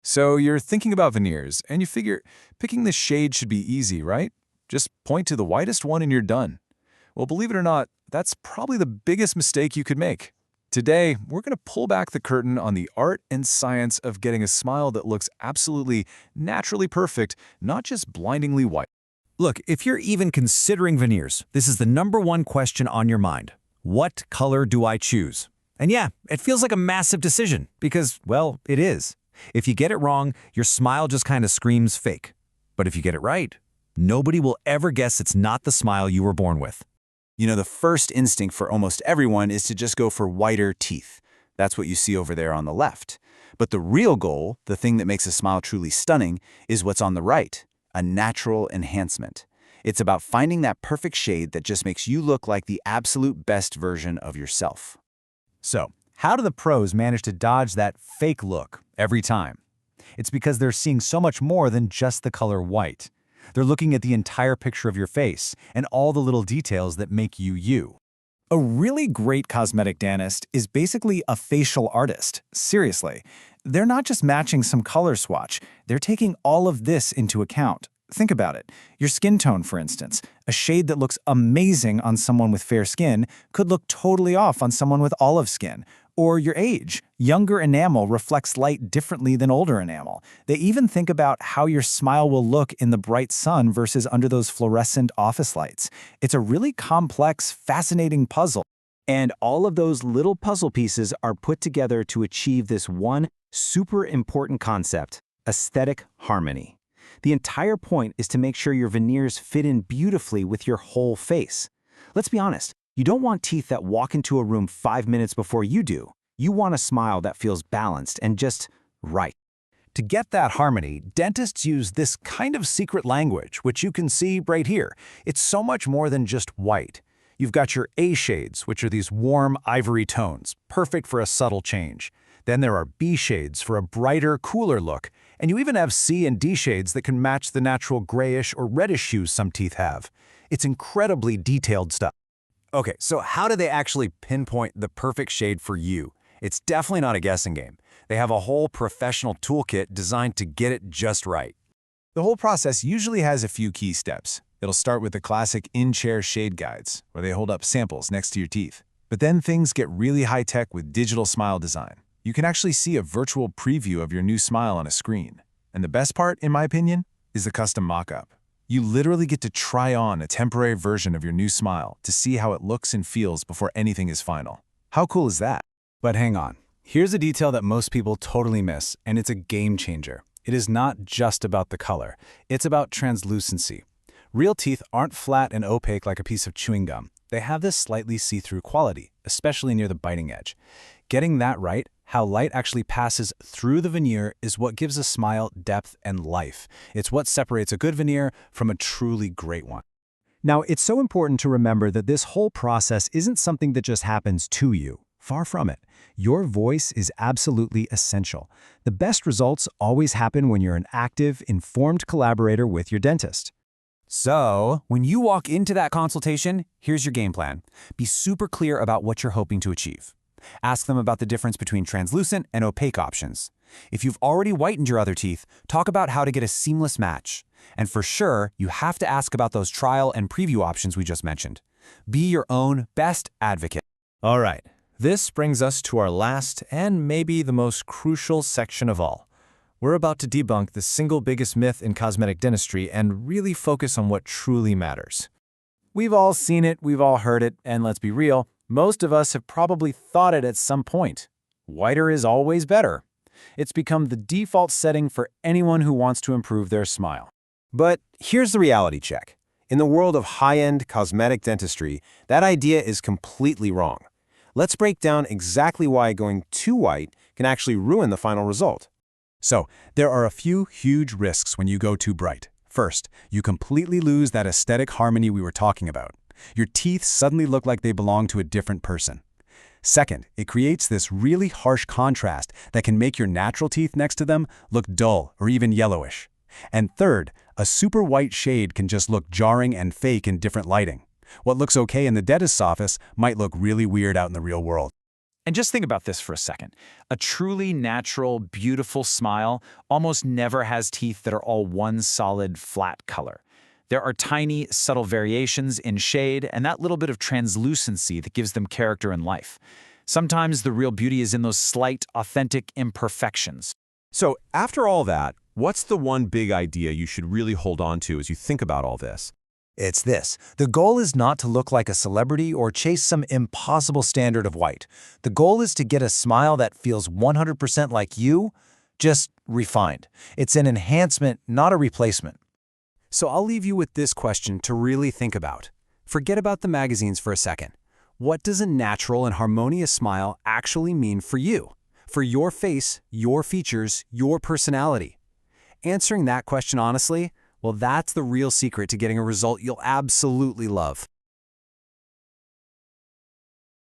So you're thinking about veneers, and you figure picking the shade should be easy, right? Just point to the whitest one and you're done. Well, believe it or not, that's probably the biggest mistake you could make. Today, we're going to pull back the curtain on the art and science of getting a smile that looks absolutely naturally perfect, not just blindingly white. Look, if you're even considering veneers, this is the #1 question on your mind. What color do I choose? And yeah, it feels like a massive decision because, well, it is. If you get it wrong, your smile just kind of screams fake. But if you get it right, nobody will ever guess it's not the smile you were born with. You know, the first instinct for almost everyone is to just go for whiter teeth. That's what you see over there on the left. But the real goal, the thing that makes a smile truly stunning, is what's on the right, a natural enhancement. It's about finding that perfect shade that just makes you look like the absolute best version of yourself. So, how do the pros manage to dodge that fake look every time? It's because they're seeing so much more than just the color white. They're looking at the entire picture of your face and all the little details that make you you. A really great cosmetic dentist is basically a facial artist. Seriously. They're not just matching some color swatch, they're taking all of this into account. Think about it. Your skin tone, for instance. A shade that looks amazing on someone with fair skin could look totally off on someone with olive skin. Or your age. Younger enamel reflects light differently than older enamel. They even think about how your smile will look in the bright sun versus under those fluorescent office lights. It's a really complex, fascinating puzzle. And all of those little puzzle pieces are put together to achieve this one super important concept: aesthetic harmony. The entire point is to make sure your veneers fit in beautifully with your whole face. Let's be honest, you don't want teeth that walk into a room 5 minutes before you do. You want a smile that feels balanced and just right. To get that harmony, dentists use this kind of secret language, which you can see right here. It's so much more than just white. You've got your A shades, which are these warm ivory tones, perfect for a subtle change. Then there are B shades for a brighter, cooler look. And you even have C and D shades that can match the natural grayish or reddish hues some teeth have. It's incredibly detailed stuff. Okay, so how do they actually pinpoint the perfect shade for you? It's definitely not a guessing game. They have a whole professional toolkit designed to get it just right. The whole process usually has a few key steps. It'll start with the classic in-chair shade guides, where they hold up samples next to your teeth. But then things get really high-tech with digital smile design. You can actually see a virtual preview of your new smile on a screen. And the best part, in my opinion, is the custom mock-up. You literally get to try on a temporary version of your new smile to see how it looks and feels before anything is final. How cool is that? But hang on. Here's a detail that most people totally miss, and it's a game changer. It is not just about the color. It's about translucency. Real teeth aren't flat and opaque like a piece of chewing gum. They have this slightly see-through quality, especially near the biting edge. Getting that right, how light actually passes through the veneer, is what gives a smile depth and life. It's what separates a good veneer from a truly great one. Now, it's so important to remember that this whole process isn't something that just happens to you. Far from it. Your voice is absolutely essential. The best results always happen when you're an active, informed collaborator with your dentist. So, when you walk into that consultation, here's your game plan. Be super clear about what you're hoping to achieve. Ask them about the difference between translucent and opaque options. If you've already whitened your other teeth, talk about how to get a seamless match. And for sure, you have to ask about those trial and preview options we just mentioned. Be your own best advocate. All right, this brings us to our last and maybe the most crucial section of all. We're about to debunk the single biggest myth in cosmetic dentistry and really focus on what truly matters. We've all seen it, we've all heard it, and let's be real, most of us have probably thought it at some point. Whiter is always better. It's become the default setting for anyone who wants to improve their smile. But here's the reality check. In the world of high-end cosmetic dentistry, that idea is completely wrong. Let's break down exactly why going too white can actually ruin the final result. So, there are a few huge risks when you go too bright. First, you completely lose that aesthetic harmony we were talking about. Your teeth suddenly look like they belong to a different person. Second, it creates this really harsh contrast that can make your natural teeth next to them look dull or even yellowish. And third, a super white shade can just look jarring and fake in different lighting. What looks okay in the dentist's office might look really weird out in the real world. And just think about this for a second. A truly natural, beautiful smile almost never has teeth that are all one solid, flat color. There are tiny, subtle variations in shade and that little bit of translucency that gives them character and life. Sometimes the real beauty is in those slight, authentic imperfections. So after all that, what's the one big idea you should really hold on to as you think about all this? It's this. The goal is not to look like a celebrity or chase some impossible standard of white. The goal is to get a smile that feels 100% like you, just refined. It's an enhancement, not a replacement. So I'll leave you with this question to really think about. Forget about the magazines for a second. What does a natural and harmonious smile actually mean for you? For your face, your features, your personality? Answering that question honestly, well, that's the real secret to getting a result you'll absolutely love.